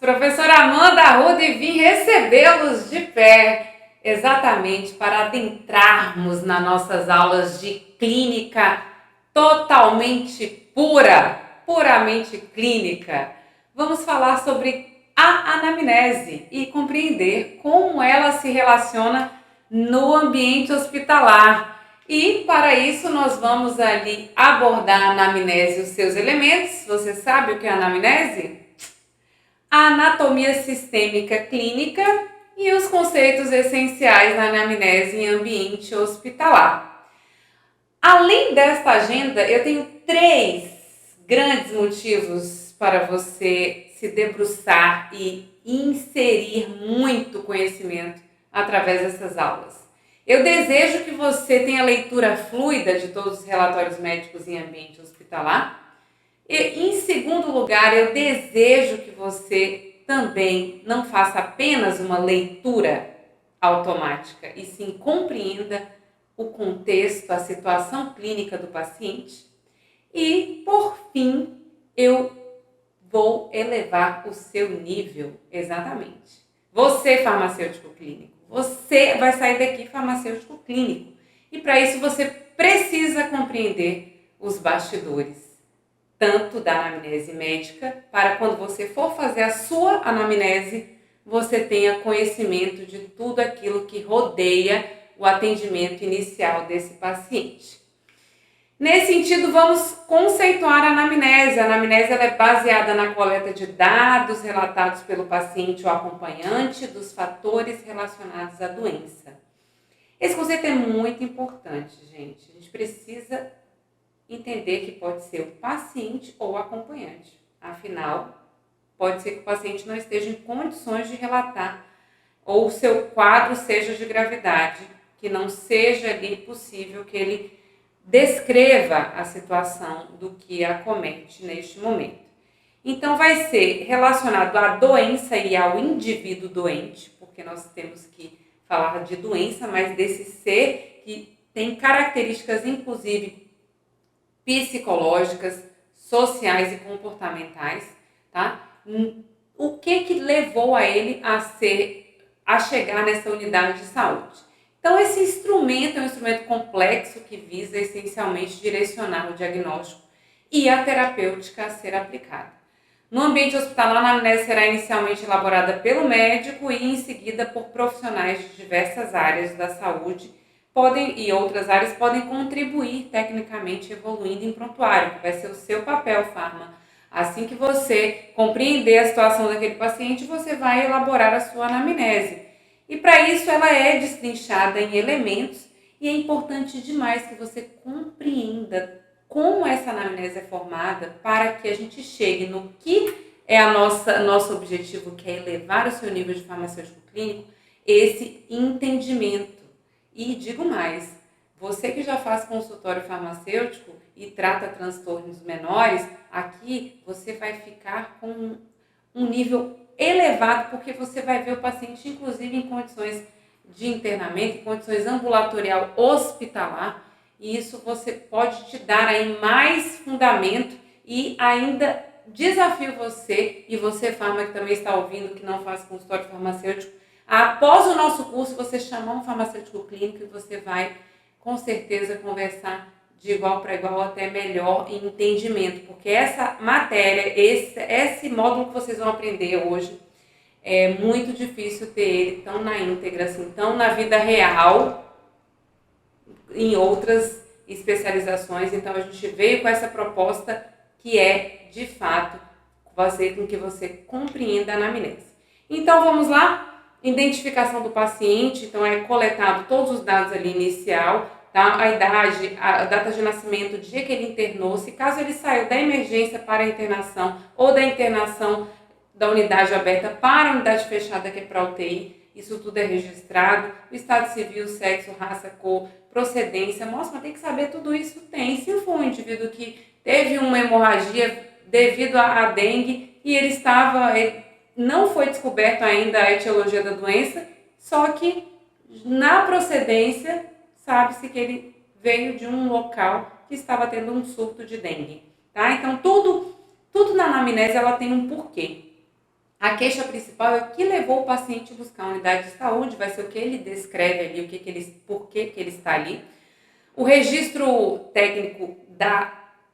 Professora Amanda Arruda, e vim recebê-los de pé, exatamente para adentrarmos nas nossas aulas de clínica totalmente puramente clínica. Vamos falar sobre a anamnese e compreender como ela se relaciona no ambiente hospitalar. E para isso nós vamos ali abordar a anamnese e os seus elementos. Você sabe o que é a anamnese? A anatomia sistêmica clínica e os conceitos essenciais na anamnese em ambiente hospitalar. Além desta agenda, eu tenho 3 grandes motivos para você se debruçar e inserir muito conhecimento através dessas aulas. Eu desejo que você tenha leitura fluida de todos os relatórios médicos em ambiente hospitalar. E, em segundo lugar, eu desejo que você também não faça apenas uma leitura automática, e sim compreenda o contexto, a situação clínica do paciente. E, por fim, eu vou elevar o seu nível, exatamente. Você, farmacêutico clínico, você vai sair daqui farmacêutico clínico. E para isso você precisa compreender os bastidores, tanto da anamnese médica, para quando você for fazer a sua anamnese, você tenha conhecimento de tudo aquilo que rodeia o atendimento inicial desse paciente. Nesse sentido, vamos conceituar a anamnese. A anamnese ela é baseada na coleta de dados relatados pelo paciente ou acompanhante dos fatores relacionados à doença. Esse conceito é muito importante, gente. A gente precisa entender que pode ser o paciente ou o acompanhante. Afinal, pode ser que o paciente não esteja em condições de relatar ou o seu quadro seja de gravidade, que não seja ali possível que ele descreva a situação do que acomete neste momento. Então, vai ser relacionado à doença e ao indivíduo doente, porque nós temos que falar de doença, mas desse ser que tem características, inclusive, psicológicas, sociais e comportamentais, tá? O que levou a ele a chegar nessa unidade de saúde? Então, esse instrumento é um instrumento complexo que visa essencialmente direcionar o diagnóstico e a terapêutica a ser aplicada. No ambiente hospitalar, a anamnese será inicialmente elaborada pelo médico e em seguida por profissionais de diversas áreas da saúde e outras áreas podem contribuir tecnicamente evoluindo em prontuário, que vai ser o seu papel, farma. Assim que você compreender a situação daquele paciente, você vai elaborar a sua anamnese. E para isso ela é destrinchada em elementos e é importante demais que você compreenda como essa anamnese é formada para que a gente chegue no que é nosso objetivo, que é elevar o seu nível de farmacêutico clínico, esse entendimento. E digo mais, você que já faz consultório farmacêutico e trata transtornos menores, aqui você vai ficar com um nível elevado, porque você vai ver o paciente, inclusive, em condições de internamento, em condições ambulatorial hospitalar, e isso você pode te dar aí mais fundamento e ainda desafio você, e você, farma, que também está ouvindo, que não faz consultório farmacêutico, após o nosso curso, você chamar um farmacêutico clínico e você vai, com certeza, conversar de igual para igual, até melhor em entendimento, porque essa matéria, esse módulo que vocês vão aprender hoje, é muito difícil ter ele tão na íntegra, assim, tão na vida real, em outras especializações. Então a gente veio com essa proposta que é, de fato, fazer com que você compreenda a anamnese. Então vamos lá? Identificação do paciente, então é coletado todos os dados ali inicial, tá? A idade, a data de nascimento, o dia que ele internou, se caso ele saiu da emergência para a internação ou da internação da unidade aberta para a unidade fechada, que é para a UTI, isso tudo é registrado, o estado civil, sexo, raça, cor, procedência, mas tem que saber tudo isso, tem. Se for um indivíduo que teve uma hemorragia devido à dengue e ele não foi descoberto ainda a etiologia da doença, só que na procedência sabe-se que ele veio de um local que estava tendo um surto de dengue, tá? Então tudo na anamnese ela tem um porquê. A queixa principal é o que levou o paciente a buscar a unidade de saúde, vai ser o que ele descreve ali, por que ele está ali. O registro técnico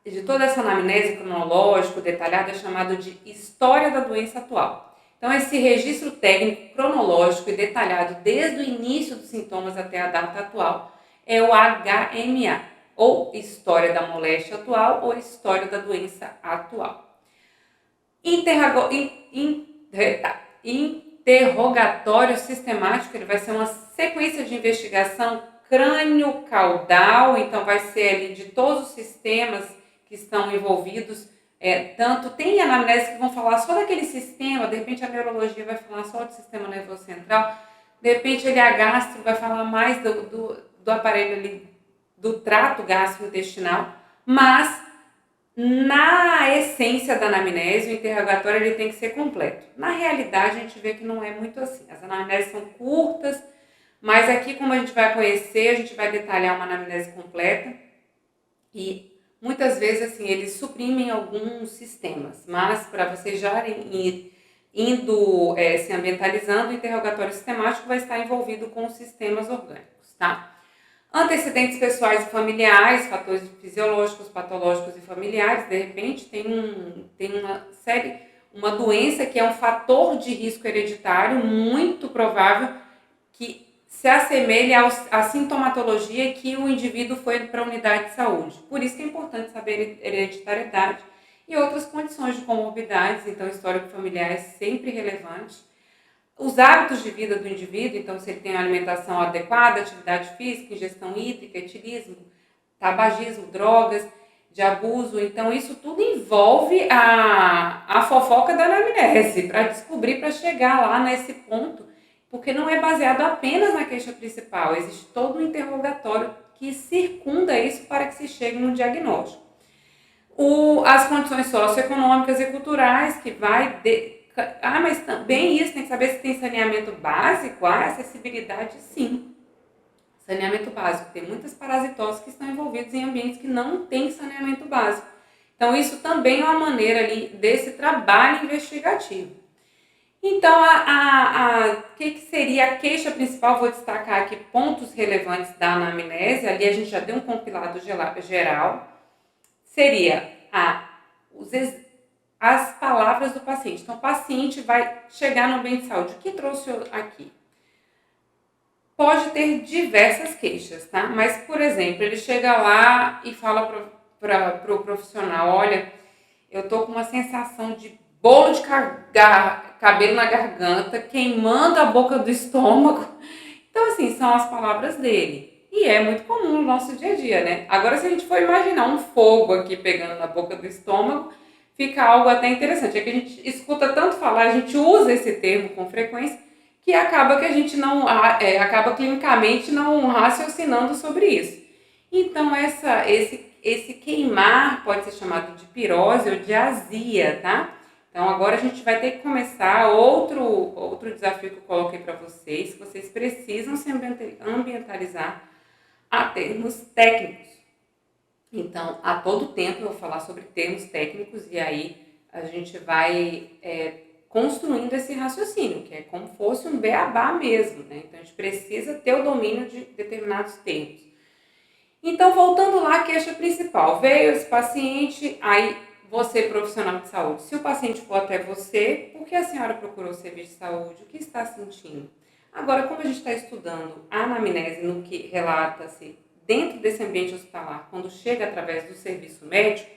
de toda essa anamnese cronológico detalhada é chamado de história da doença atual. Então, esse registro técnico cronológico e detalhado desde o início dos sintomas até a data atual é o HMA, ou história da moléstia atual ou história da doença atual. Interrogatório sistemático, ele vai ser uma sequência de investigação crânio-caudal, então vai ser ali de todos os sistemas que estão envolvidos, tanto tem anamnese que vão falar só daquele sistema, de repente a neurologia vai falar só do sistema nervoso central, de repente a gastro vai falar mais do aparelho ali, do trato gastrointestinal, mas na essência da anamnese, o interrogatório ele tem que ser completo. Na realidade, a gente vê que não é muito assim. As anamneses são curtas, mas aqui, como a gente vai conhecer, a gente vai detalhar uma anamnese completa e muitas vezes assim eles suprimem alguns sistemas, mas para vocês já ir indo se ambientalizando, o interrogatório sistemático vai estar envolvido com os sistemas orgânicos, tá? Antecedentes pessoais e familiares, fatores fisiológicos, patológicos e familiares, de repente tem uma doença que é um fator de risco hereditário muito provável que se assemelhe à sintomatologia que o indivíduo foi para a unidade de saúde. Por isso que é importante saber hereditariedade e outras condições de comorbidades, então histórico familiar é sempre relevante. Os hábitos de vida do indivíduo, então se ele tem uma alimentação adequada, atividade física, ingestão hídrica, etilismo, tabagismo, drogas, de abuso, então isso tudo envolve a fofoca da anamnese, para descobrir, para chegar lá nesse ponto, porque não é baseado apenas na queixa principal, existe todo um interrogatório que circunda isso para que se chegue no diagnóstico. As condições socioeconômicas e culturais, que vai... mas também isso, tem que saber se tem saneamento básico. Acessibilidade, sim. Saneamento básico. Tem muitas parasitoses que estão envolvidas em ambientes que não tem saneamento básico. Então, isso também é uma maneira ali desse trabalho investigativo. Então, o que seria a queixa principal? Vou destacar aqui pontos relevantes da anamnese. Ali a gente já deu um compilado geral. Seria as palavras do paciente. Então, o paciente vai chegar no ambiente de saúde. O que trouxe aqui? Pode ter diversas queixas, tá? Mas, por exemplo, ele chega lá e fala para o profissional, olha, eu tô com uma sensação de bolo de cabelo na garganta, queimando a boca do estômago. Então, assim, são as palavras dele. E é muito comum no nosso dia a dia, né? Agora, se a gente for imaginar um fogo aqui pegando na boca do estômago, fica algo até interessante. É que a gente escuta tanto falar, a gente usa esse termo com frequência, que acaba que a gente não, acaba clinicamente não raciocinando sobre isso. Então, esse queimar pode ser chamado de pirose ou de azia, tá? Então, agora a gente vai ter que começar outro desafio que eu coloquei para vocês, que vocês precisam se ambientalizar a termos técnicos. Então, a todo tempo eu vou falar sobre termos técnicos e aí a gente vai construindo esse raciocínio, que é como se fosse um beabá mesmo, né? Então, a gente precisa ter o domínio de determinados termos. Então, voltando lá, a queixa principal. Veio esse paciente, aí você, profissional de saúde, se o paciente for até você, por que a senhora procurou o serviço de saúde? O que está sentindo? Agora, como a gente está estudando a anamnese no que relata-se dentro desse ambiente hospitalar, quando chega através do serviço médico,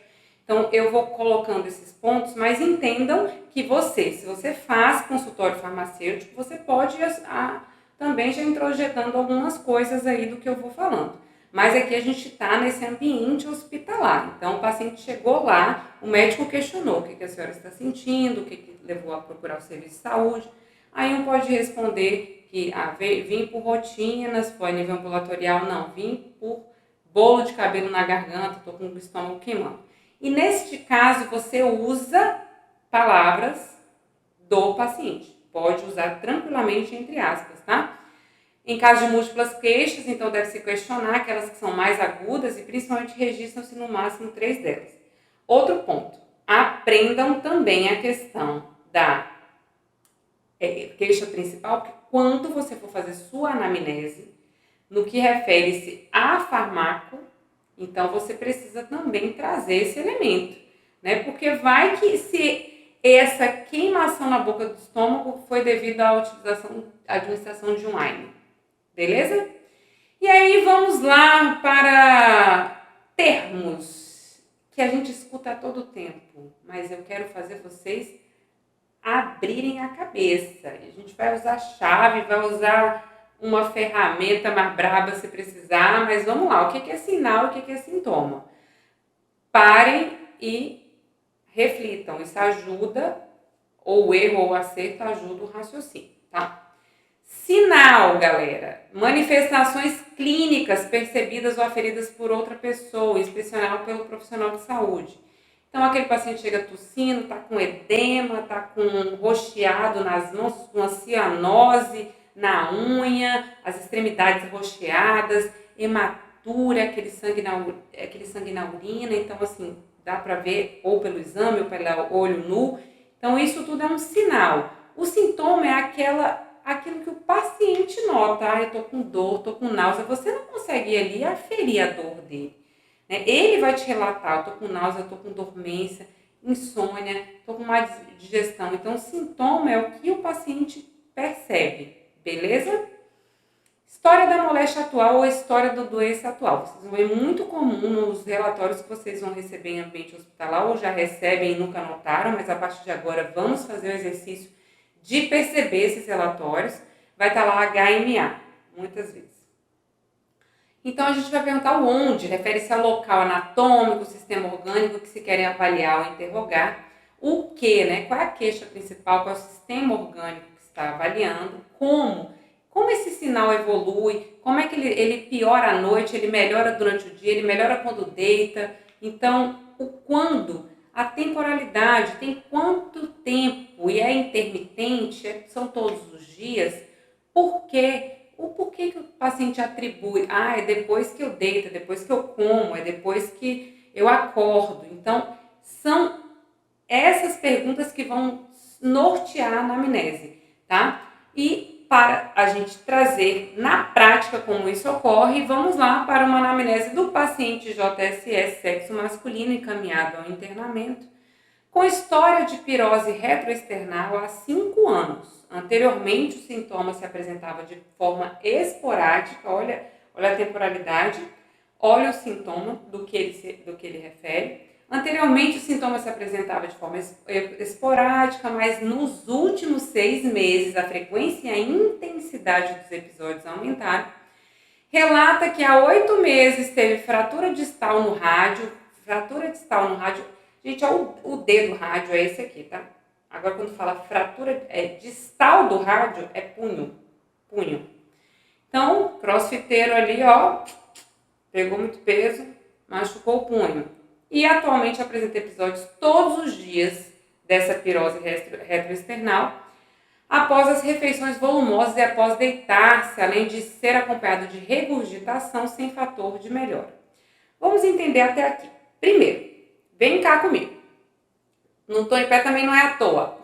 então eu vou colocando esses pontos, mas entendam que se você faz consultório farmacêutico, você pode também já introjetando algumas coisas aí do que eu vou falando. Mas aqui a gente está nesse ambiente hospitalar. Então, o paciente chegou lá, o médico questionou o que a senhora está sentindo, o que levou a procurar o serviço de saúde. Aí um pode responder que vim por rotina, se for a nível ambulatorial, não, vim por bolo de cabelo na garganta, estou com o estômago queimando. E neste caso, você usa palavras do paciente. Pode usar tranquilamente entre aspas, tá? Em caso de múltiplas queixas, então deve-se questionar aquelas que são mais agudas e principalmente registram-se no máximo 3 delas. Outro ponto, aprendam também a questão da queixa principal, porque quando você for fazer sua anamnese, no que refere-se a fármaco, então você precisa também trazer esse elemento, né? Porque vai que se essa queimação na boca do estômago foi devido à administração de um AINE, beleza? E aí vamos lá para termos que a gente escuta a todo tempo, mas eu quero fazer vocês abrirem a cabeça. A gente vai usar chave, vai usar uma ferramenta mais braba se precisar, mas vamos lá. O que é sinal e o que é sintoma? Parem e reflitam. Isso ajuda, ou o erro ou o acerto ajuda o raciocínio, tá? Sinal, galera. Manifestações clínicas percebidas ou aferidas por outra pessoa, em especial pelo profissional de saúde. Então, aquele paciente chega tossindo, está com edema, está com um roxeado nas mãos, com uma cianose na unha, as extremidades roxeadas, hematura, aquele sangue na urina. Então, assim, dá para ver ou pelo exame ou pelo olho nu. Então, isso tudo é um sinal. O sintoma é aquilo que o paciente nota. Eu tô com dor, tô com náusea. Você não consegue ir ali aferir a dor dele, né? Ele vai te relatar, eu tô com náusea, eu tô com dormência, insônia, tô com má digestão. Então, o sintoma é o que o paciente percebe, beleza? História da moléstia atual ou história da doença atual. Vocês vão ver muito comum nos relatórios que vocês vão receber em ambiente hospitalar ou já recebem e nunca notaram, mas a partir de agora vamos fazer o exercício de perceber esses relatórios. Vai estar lá HMA, muitas vezes. Então, a gente vai perguntar o onde, refere-se ao local anatômico, sistema orgânico que se querem avaliar ou interrogar. O que, né? Qual é a queixa principal, qual é o sistema orgânico que está avaliando, como esse sinal evolui, como é que ele piora à noite, ele melhora durante o dia, ele melhora quando deita. Então, o quando, a temporalidade, tem quanto tempo e é intermitente, são todos os dias, por quê? O porquê que o paciente atribui, é depois que eu deito, é depois que eu como, é depois que eu acordo. Então, são essas perguntas que vão nortear a anamnese, tá? E para a gente trazer na prática como isso ocorre, vamos lá para uma anamnese do paciente JSS, sexo masculino, encaminhado ao internamento, com história de pirose retroesternal há 5 anos. Anteriormente, o sintoma se apresentava de forma esporádica, olha a temporalidade, olha o sintoma do que ele refere. Anteriormente, o sintoma se apresentava de forma esporádica, mas nos últimos 6 meses, a frequência e a intensidade dos episódios aumentaram. Relata que há 8 meses teve fratura distal no rádio. Gente, o D do rádio é esse aqui, tá? Agora, quando fala fratura distal do rádio, é punho. Então, crossfiteiro ali, ó, pegou muito peso, machucou o punho. E atualmente apresenta episódios todos os dias dessa pirose retroesternal, após as refeições volumosas e após deitar-se, além de ser acompanhado de regurgitação sem fator de melhora. Vamos entender até aqui. Primeiro, vem cá comigo. Não estou em pé também não é à toa.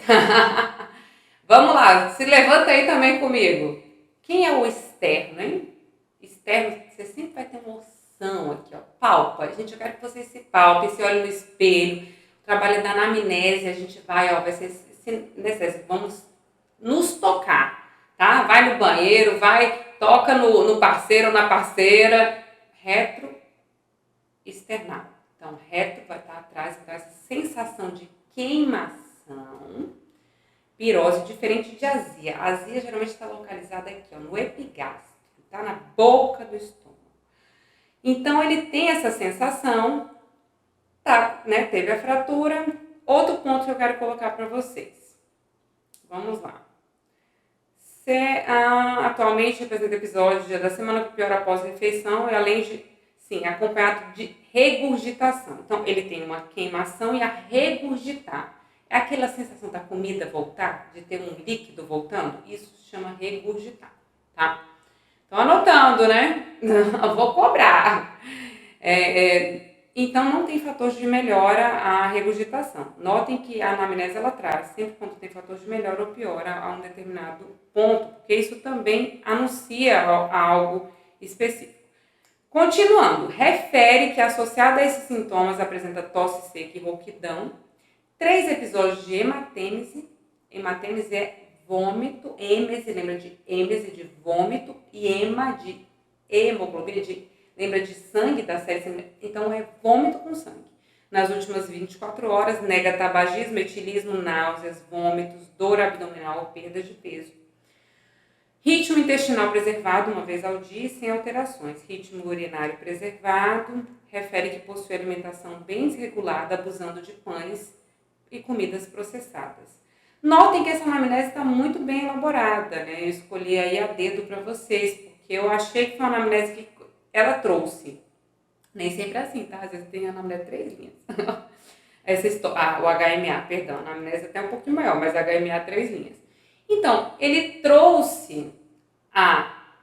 Vamos lá, se levanta aí também comigo. Quem é o externo, hein? Externo, você sempre vai ter uma noção aqui, ó. Palpa. Gente, eu quero que você se palpe, se olhe no espelho. O trabalho da anamnese, a gente vai ser vamos nos tocar, tá? Vai no banheiro, toca no parceiro ou na parceira. Retroesternal. Então, retro vai estar atrás, então essa sensação de queimação, pirose, diferente de azia. A azia geralmente está localizada aqui, ó, no epigastro, tá na boca do estômago. Então, ele tem essa sensação, tá, né? Teve a fratura. Outro ponto que eu quero colocar para vocês. Vamos lá. Atualmente representa episódio dia da semana que piora após a refeição e além de, acompanhado de regurgitação. Então, ele tem uma queimação e a regurgitar. É aquela sensação da comida voltar, de ter um líquido voltando? Isso se chama regurgitar, tá? Estão anotando, né? Não, vou cobrar. Então, não tem fator de melhora a regurgitação. Notem que a anamnese ela traz, sempre quando tem fator de melhora ou piora a um determinado ponto, porque isso também anuncia a algo específico. Continuando, refere que associada a esses sintomas apresenta tosse seca e rouquidão, 3 episódios de hematêmese. Hematêmese é vômito, êmese, lembra de êmese de vômito, e hema de hemoglobina, lembra de sangue da série, então é vômito com sangue. Nas últimas 24 horas, nega tabagismo, etilismo, náuseas, vômitos, dor abdominal, perda de peso. Ritmo intestinal preservado uma vez ao dia sem alterações. Ritmo urinário preservado, refere que possui alimentação bem desregulada, abusando de pães e comidas processadas. Notem que essa anamnese está muito bem elaborada, né? Eu escolhi aí a dedo para vocês, porque eu achei que foi uma anamnese que ela trouxe. Nem sempre é assim, tá? Às vezes tem anamnese 3 linhas. O HMA, perdão, a anamnese é até um pouquinho maior, mas a HMA 3 linhas. Então, ele trouxe a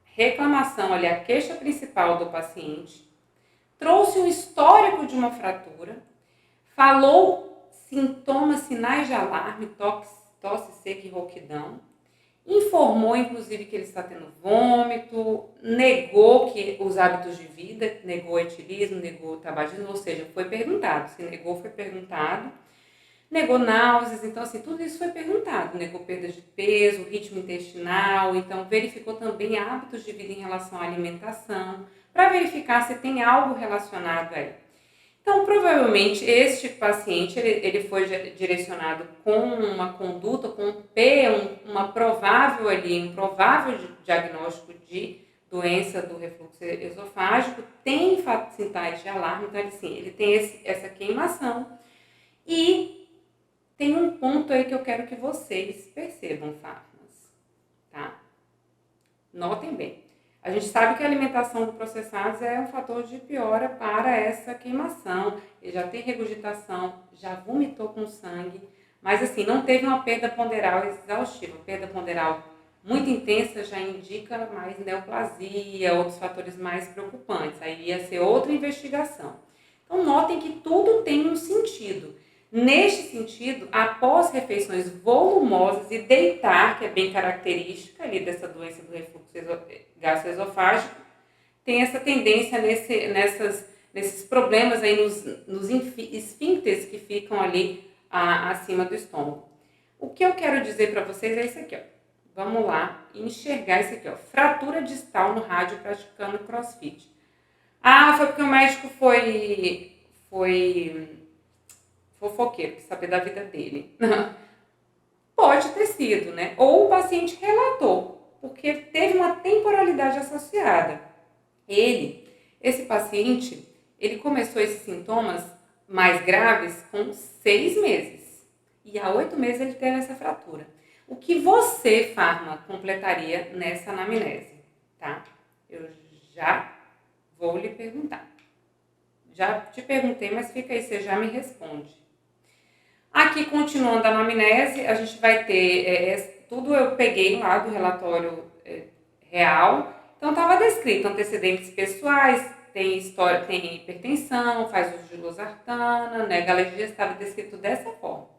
reclamação ali, a queixa principal do paciente, trouxe um histórico de uma fratura, falou sintomas, sinais de alarme, tosse seca e rouquidão, informou inclusive que ele está tendo vômito, negou que os hábitos de vida, negou etilismo, negou tabagismo, ou seja, foi perguntado, se negou foi perguntado, negou náuseas, então assim, tudo isso foi perguntado, negou perda de peso, ritmo intestinal, então verificou também hábitos de vida em relação à alimentação, para verificar se tem algo relacionado aí. Então, provavelmente, este paciente, ele foi direcionado com uma conduta, com um um provável diagnóstico de doença do refluxo esofágico, tem sinais de alarme, então ele tem essa queimação. E tem um ponto aí que eu quero que vocês percebam, Fátimas, tá? Notem bem. A gente sabe que a alimentação de processados é um fator de piora para essa queimação. Ele já tem regurgitação, já vomitou com sangue, mas assim, não teve uma perda ponderal exaustiva. Perda ponderal muito intensa já indica mais neoplasia, outros fatores mais preocupantes. Aí ia ser outra investigação. Então, notem que tudo tem um sentido. Neste sentido, após refeições volumosas e deitar, que é bem característica ali dessa doença do refluxo gastroesofágico, tem essa tendência nesses problemas aí nos esfíncteres que ficam ali acima do estômago. O que eu quero dizer para vocês é isso aqui, ó. Vamos lá enxergar isso aqui, ó. Fratura distal no rádio praticando crossfit. Ah, foi porque o médico foi fofoqueiro, quis saber da vida dele. Pode ter sido, né? Ou o paciente relatou, porque teve uma temporalidade associada. Esse paciente, ele começou esses sintomas mais graves com 6 meses. E há 8 meses ele teve essa fratura. O que você, Fárma, completaria nessa anamnese, tá? Eu já vou lhe perguntar. Já te perguntei, mas fica aí, você já me responde. Aqui, continuando a anamnese, a gente vai ter, tudo eu peguei lá do relatório real. Então, estava descrito antecedentes pessoais, tem história, tem hipertensão, faz uso de losartana, nega alergia, estava descrito dessa forma.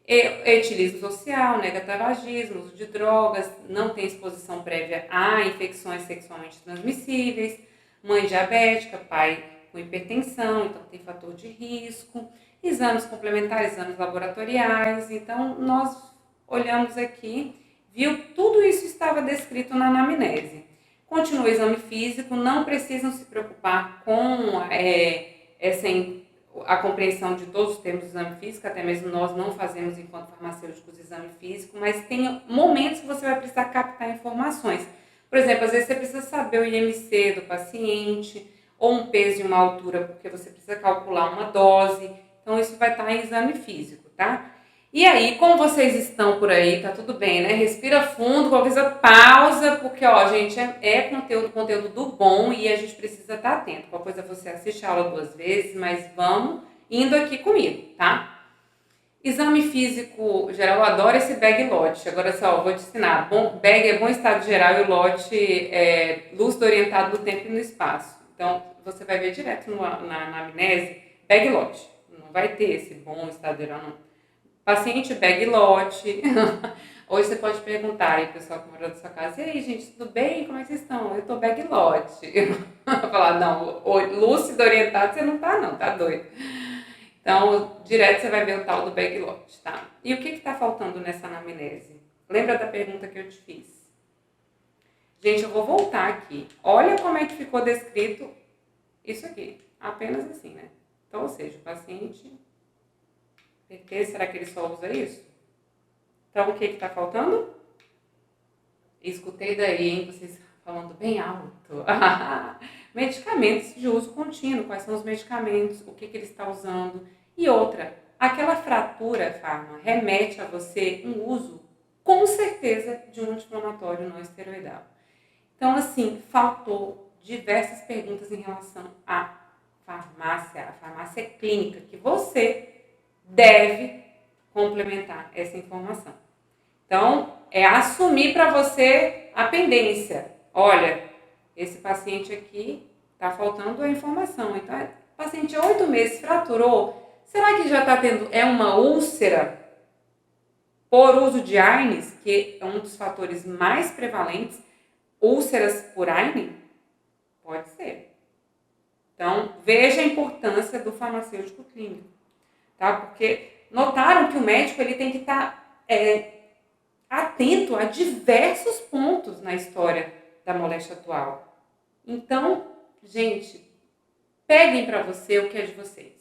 Etilismo social, nega tabagismo, uso de drogas, não tem exposição prévia a infecções sexualmente transmissíveis, mãe diabética, pai com hipertensão, então tem fator de risco, exames complementares, exames laboratoriais. Então, nós olhamos aqui, viu, tudo isso estava descrito na anamnese. Continua o exame físico, não precisam se preocupar com a compreensão de todos os termos do exame físico, até mesmo nós não fazemos enquanto farmacêuticos exame físico, mas tem momentos que você vai precisar captar informações. Por exemplo, às vezes você precisa saber o IMC do paciente, ou um peso e uma altura, porque você precisa calcular uma dose. Então, isso vai estar em exame físico, tá? E aí, como vocês estão por aí, tá tudo bem, né? Respira fundo, qualquer coisa, pausa, porque, ó, gente, é conteúdo do bom e a gente precisa estar atento. Qualquer coisa você assiste a aula 2 vezes, mas vamos indo aqui comigo, tá? Exame físico geral, eu adoro esse bag lote. Agora só, vou te ensinar. Bag é bom estado geral e o lote é lúcido orientado no tempo e no espaço. Então, você vai ver direto na anamnese, bag lot. Não vai ter esse bom estado geral, não. Paciente bag lot. Hoje você pode perguntar aí, pessoal que mora na sua casa, e aí, gente, tudo bem? Como é que vocês estão? Eu tô bag lot. Falar, não, lúcido, orientado, você não tá não, tá doido. Então, direto você vai ver o tal do bag lot, tá? E o que tá faltando nessa anamnese? Lembra da pergunta que eu te fiz? Gente, eu vou voltar aqui. Olha como é que ficou descrito isso aqui. Apenas assim, né? Então, ou seja, o paciente... Será que ele só usa isso? Então, o que está faltando? Escutei daí, hein? Vocês falando bem alto. Medicamentos de uso contínuo. Quais são os medicamentos? O que ele está usando? E outra, aquela fratura, farma, remete a você um uso, com certeza, de um anti-inflamatório não esteroidal. Então, assim, faltou diversas perguntas em relação à farmácia, a farmácia clínica, que você deve complementar essa informação. Então, é assumir para você a pendência. Olha, esse paciente aqui está faltando a informação. Então, o paciente 8 meses fraturou. Será que já está tendo uma úlcera por uso de ARNIS, que é um dos fatores mais prevalentes? Úlceras por ARNI? Pode ser. Então, veja a importância do farmacêutico clínico, tá? Porque notaram que o médico ele tem que estar atento a diversos pontos na história da moléstia atual. Então, gente, peguem para você o que é de vocês.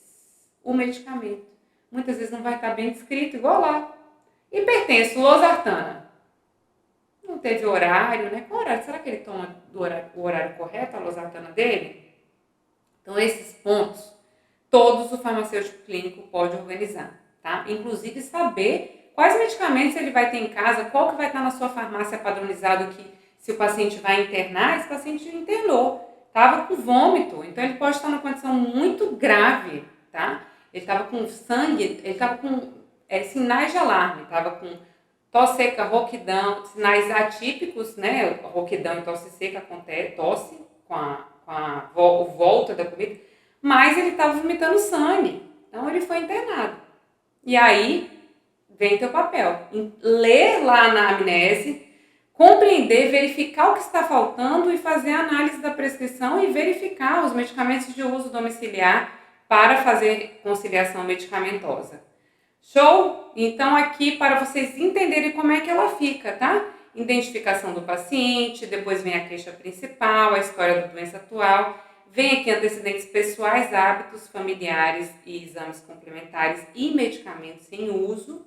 O medicamento. Muitas vezes não vai estar bem descrito, igual lá. Hipertenso, losartana. Não teve horário, né? Qual horário? Será que ele toma o horário correto, a losartana dele? Então, esses pontos, todos o farmacêutico clínico pode organizar, tá? Inclusive, saber quais medicamentos ele vai ter em casa, qual que vai estar na sua farmácia padronizado que, se o paciente vai internar, esse paciente internou. Estava com vômito, então ele pode estar numa condição muito grave, tá? Ele estava com sangue, ele estava com sinais de alarme, estava com tosse seca, rouquidão, sinais atípicos, né? Rouquidão e tosse seca acontece, tosse com a volta da comida, mas ele estava vomitando sangue, então ele foi internado. E aí vem teu papel, ler lá na anamnese, compreender, verificar o que está faltando e fazer a análise da prescrição e verificar os medicamentos de uso domiciliar para fazer conciliação medicamentosa. Show? Então aqui para vocês entenderem como é que ela fica, tá? Identificação do paciente, depois vem a queixa principal, a história da doença atual, vem aqui antecedentes pessoais, hábitos familiares e exames complementares e medicamentos em uso,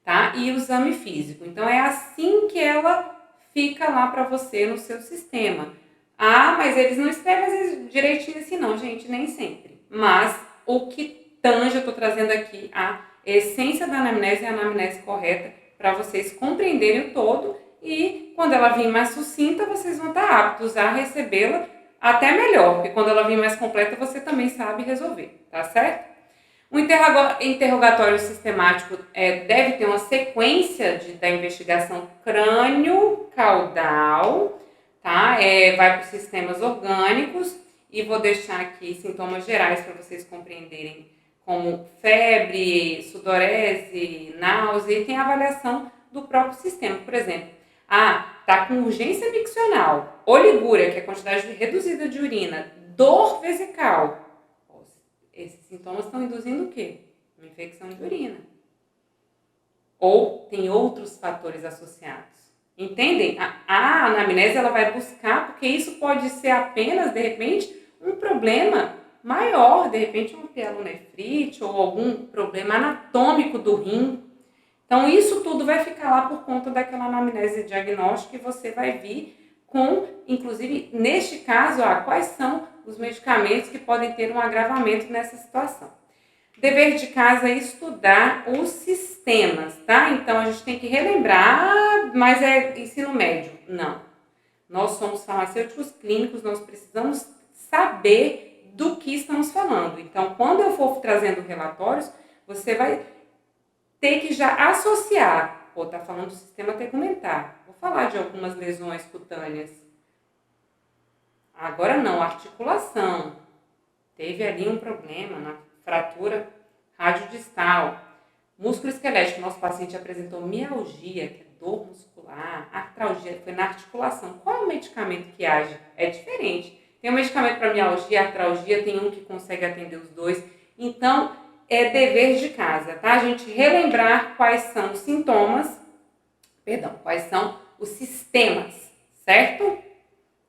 tá? E o exame físico. Então é assim que ela fica lá para você no seu sistema. Ah, mas eles não escrevem direitinho assim não, gente, nem sempre. Mas o que tange, eu estou trazendo aqui a essência da anamnese é a anamnese correta para vocês compreenderem o todo e quando ela vir mais sucinta, vocês vão estar aptos a recebê-la até melhor, porque quando ela vir mais completa, você também sabe resolver, tá certo? O interrogatório sistemático deve ter uma sequência da investigação crânio-caudal, tá? Vai para os sistemas orgânicos e vou deixar aqui sintomas gerais para vocês compreenderem, como febre, sudorese, náusea, e tem a avaliação do próprio sistema. Por exemplo, tá com urgência miccional, oligúria, que é a quantidade reduzida de urina, dor vesical. Esses sintomas estão induzindo o quê? Uma infecção de urina. Ou tem outros fatores associados. Entendem? A anamnese ela vai buscar, porque isso pode ser apenas, de repente, um problema maior, de repente uma pielonefrite ou algum problema anatômico do rim. Então, isso tudo vai ficar lá por conta daquela anamnese diagnóstica e você vai vir com, inclusive, neste caso, quais são os medicamentos que podem ter um agravamento nessa situação. Dever de casa é estudar os sistemas, tá? Então, a gente tem que relembrar, mas é ensino médio. Não. Nós somos farmacêuticos clínicos, nós precisamos saber do que estamos falando. Então, quando eu for trazendo relatórios, você vai ter que já associar. Tá falando do sistema tegumentar. Vou falar de algumas lesões cutâneas. Agora não, articulação. Teve ali um problema na fratura radiodistal. Músculo esquelético, nosso paciente apresentou mialgia, que é dor muscular, artralgia, foi na articulação. Qual é o medicamento que age? É diferente. Tem um medicamento para mialgia, artralgia, tem um que consegue atender os dois. Então, é dever de casa, tá? A gente relembrar quais são os sintomas, quais são os sistemas, certo?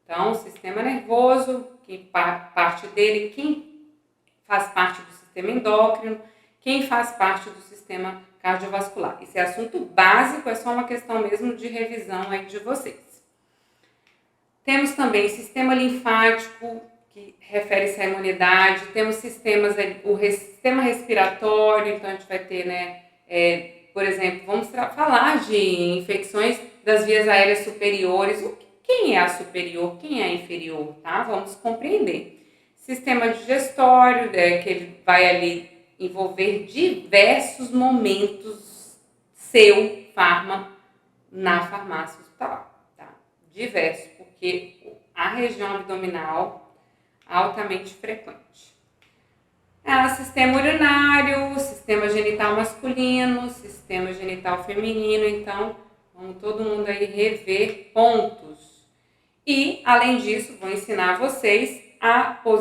Então, o sistema nervoso, que parte dele, quem faz parte do sistema endócrino, quem faz parte do sistema cardiovascular. Esse é assunto básico, é só uma questão mesmo de revisão aí de vocês. Temos também sistema linfático, que refere-se à imunidade. Temos o sistema respiratório, então a gente vai ter, né, por exemplo, vamos falar de infecções das vias aéreas superiores. Quem é a superior, quem é a inferior, tá? Vamos compreender. Sistema digestório, que ele vai ali envolver diversos momentos na farmácia hospitalar, tá? Diversos, porque a região abdominal é altamente frequente. Sistema urinário, sistema genital masculino, sistema genital feminino, então vamos todo mundo aí rever pontos. E, além disso, vou ensinar vocês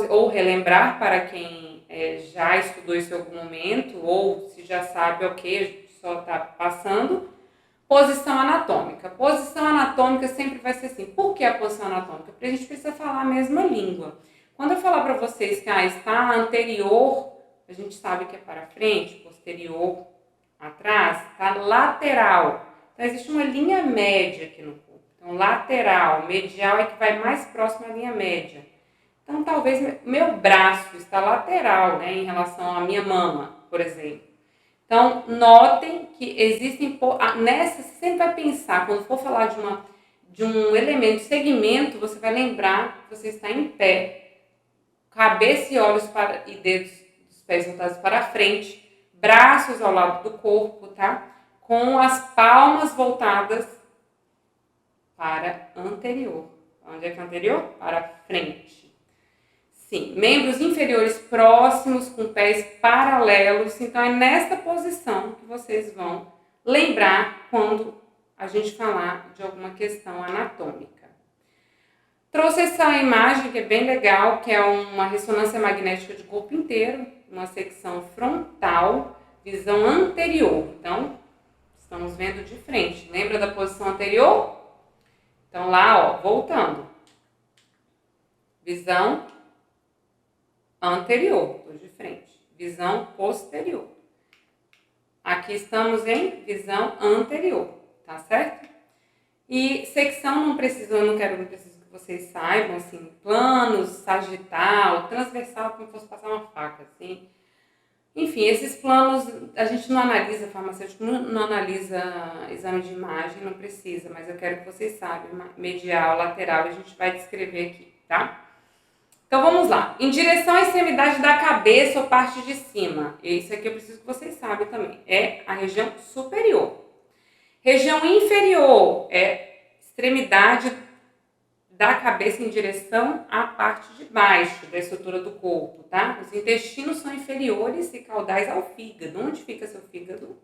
ou relembrar para quem já estudou isso em algum momento, ou se já sabe, ok, só está passando, posição anatômica. Posição anatômica sempre vai ser assim. Por que a posição anatômica? Porque a gente precisa falar a mesma língua. Quando eu falar para vocês que está anterior, a gente sabe que é para frente, posterior, atrás, está lateral. Então, existe uma linha média aqui no corpo. Então, lateral, medial é que vai mais próximo à linha média. Então, talvez meu braço está lateral, né, em relação à minha mama, por exemplo. Então, notem que existem, você sempre vai pensar, quando for falar de um elemento, segmento, você vai lembrar que você está em pé, cabeça e olhos e dedos dos pés voltados para frente, braços ao lado do corpo, tá? Com as palmas voltadas para anterior. Onde é que é anterior? Para frente. Sim, membros inferiores próximos, com pés paralelos. Então, é nesta posição que vocês vão lembrar quando a gente falar de alguma questão anatômica. Trouxe essa imagem que é bem legal, que é uma ressonância magnética de corpo inteiro, uma secção frontal, visão anterior. Então, estamos vendo de frente. Lembra da posição anterior? Então, lá, ó, voltando. Visão anterior, estou de frente. Visão posterior. Aqui estamos em visão anterior, tá certo? E secção não preciso que vocês saibam, assim, planos, sagital, transversal, como se fosse passar uma faca, assim. Enfim, esses planos, a gente não analisa, farmacêutico não analisa exame de imagem, não precisa, mas eu quero que vocês saibam, medial, lateral, a gente vai descrever aqui, tá? Então, vamos lá. Em direção à extremidade da cabeça ou parte de cima. Isso aqui eu preciso que vocês saibam também. É a região superior. Região inferior é extremidade da cabeça em direção à parte de baixo da estrutura do corpo, tá? Os intestinos são inferiores e caudais ao fígado. Onde fica seu fígado?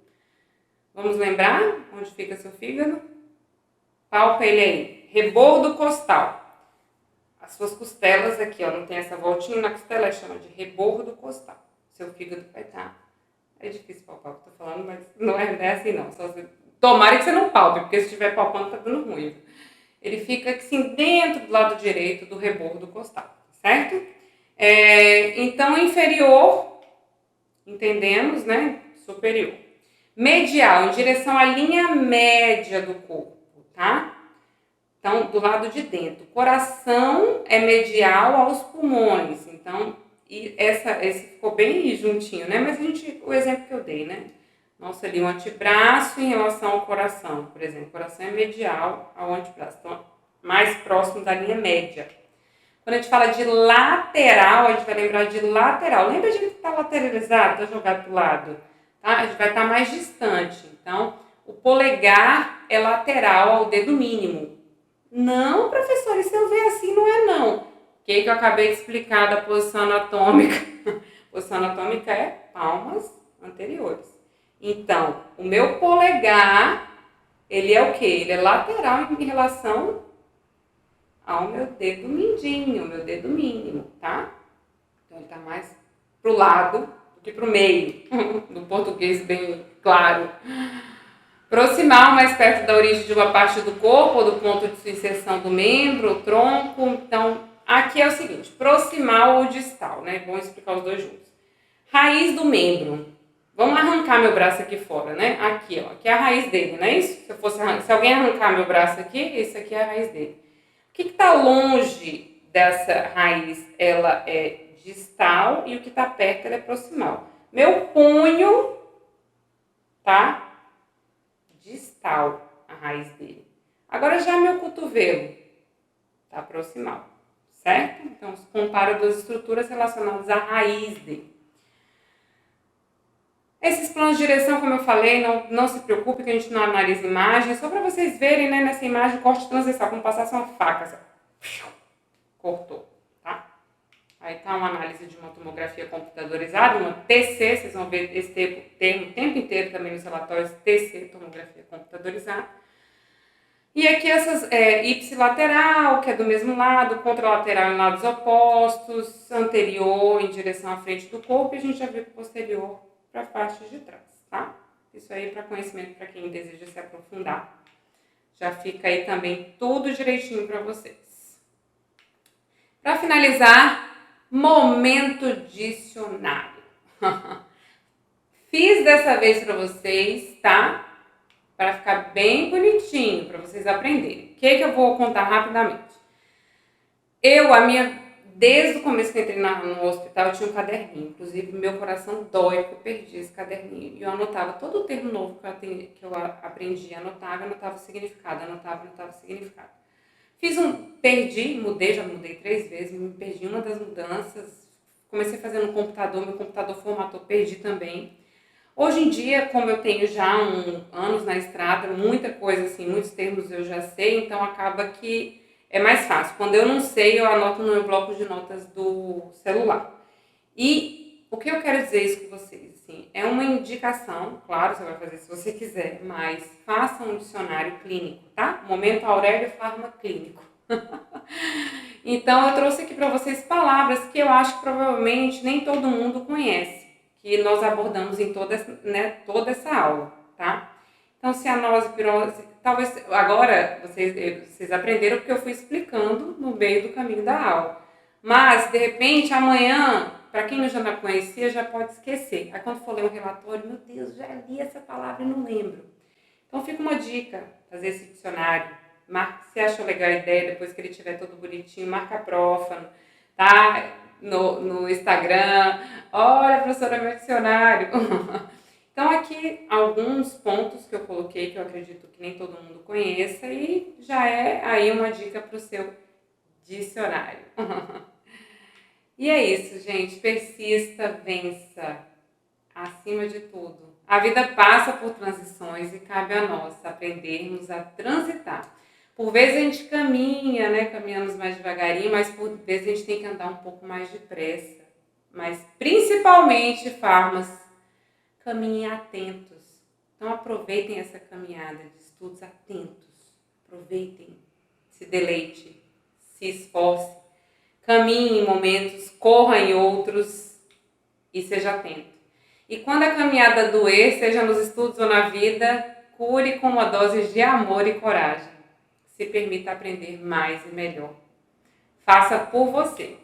Vamos lembrar? Onde fica seu fígado? Palpa ele aí. Rebordo costal. As suas costelas aqui, ó, não tem essa voltinha na costela, chama de rebordo costal. Seu fígado vai estar... É difícil palpar o que eu tô falando, mas não é assim não. Tomara que você não palpe, porque se estiver palpando tá dando ruim. Ele fica assim dentro do lado direito do rebordo costal, certo? Então, inferior, entendemos, né? Superior. Medial, em direção à linha média do corpo, tá? Então, do lado de dentro. Coração é medial aos pulmões. Então, esse ficou bem juntinho, né? Mas o exemplo que eu dei, né? Nossa, ali um antebraço em relação ao coração, por exemplo. O coração é medial ao antebraço. Então, mais próximo da linha média. Quando a gente fala de lateral, a gente vai lembrar de lateral. Lembra de que está lateralizado, está jogado para o lado? Tá? A gente vai estar mais distante. Então, o polegar é lateral ao dedo mínimo. Não, professor, se eu ver assim, não é não. que eu acabei de explicar da posição anatômica? A posição anatômica é palmas anteriores. Então, o meu polegar, ele é o quê? Ele é lateral em relação ao meu dedo mindinho, meu dedo mínimo, tá? Então, ele tá mais pro lado do que pro meio, no português bem claro. Proximal, mais perto da origem de uma parte do corpo ou do ponto de sua inserção do membro, o tronco. Então, aqui é o seguinte, proximal ou distal, né? Vamos explicar os dois juntos. Raiz do membro. Vamos arrancar meu braço aqui fora, né? Aqui, ó. Aqui é a raiz dele, não é isso? Se alguém arrancar meu braço aqui, esse aqui é a raiz dele. O que está longe dessa raiz, ela é distal e o que está perto, ela é proximal. Meu punho, tá? Distal, a raiz dele. Agora já meu cotovelo, tá? Proximal, certo? Então, compara duas estruturas relacionadas à raiz dele. Esses planos de direção, como eu falei, não se preocupe que a gente não analisa imagens, só para vocês verem, né, nessa imagem, corte transversal, como passasse uma faca, assim, cortou, tá? Aí tá uma análise de uma tomografia computadorizada, uma TC, vocês vão ver esse termo o tempo inteiro também nos relatórios, TC, tomografia computadorizada. E aqui essas ipsilateral, que é do mesmo lado, contralateral em lados opostos, anterior em direção à frente do corpo, e a gente já viu posterior para a parte de trás, tá? Isso aí para conhecimento para quem deseja se aprofundar. Já fica aí também tudo direitinho para vocês. Para finalizar, momento dicionário. Fiz dessa vez para vocês, tá? Para ficar bem bonitinho, para vocês aprenderem. O que eu vou contar rapidamente? Desde o começo que eu entrei no hospital, eu tinha um caderninho. Inclusive, meu coração dói que eu perdi esse caderninho. E eu anotava todo o termo novo que eu aprendi, anotava o significado, anotava o significado. Já mudei 3 vezes, me perdi uma das mudanças. Comecei a fazer no computador, meu computador formatou, perdi também. Hoje em dia, como eu tenho já anos na estrada, muita coisa assim, muitos termos eu já sei, então acaba que é mais fácil. Quando eu não sei, eu anoto no meu bloco de notas do celular. E o que eu quero dizer isso com vocês? Assim, é uma indicação, claro, você vai fazer se você quiser, mas faça um dicionário clínico, tá? Momento Aurélio Pharma Clínico. Então, eu trouxe aqui para vocês palavras que eu acho que provavelmente nem todo mundo conhece, que nós abordamos em toda essa aula, tá? Então, cianose, pirose, talvez agora vocês aprenderam porque eu fui explicando no meio do caminho da aula. Mas, de repente, amanhã, para quem já não conhecia, já pode esquecer. Aí quando for ler um relatório, meu Deus, já li essa palavra e não lembro. Então, fica uma dica, fazer esse dicionário. Marca, se achou legal a ideia, depois que ele estiver todo bonitinho, marca a profa, tá? No Instagram. Olha, professora, meu dicionário. Então, aqui alguns pontos que eu coloquei que eu acredito que nem todo mundo conheça e já é aí uma dica para o seu dicionário. E é isso, gente. Persista, vença. Acima de tudo. A vida passa por transições e cabe a nós aprendermos a transitar. Por vezes a gente caminha, né? Caminhamos mais devagarinho, mas por vezes a gente tem que andar um pouco mais depressa. Mas principalmente, farmas, caminhem atentos. Então aproveitem essa caminhada de estudos atentos. Aproveitem, se deleite, se esforce. Caminhe em momentos, corra em outros e seja atento. E quando a caminhada doer, seja nos estudos ou na vida, cure com uma dose de amor e coragem. Se permita aprender mais e melhor. Faça por você.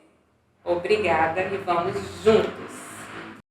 Obrigada e vamos juntos!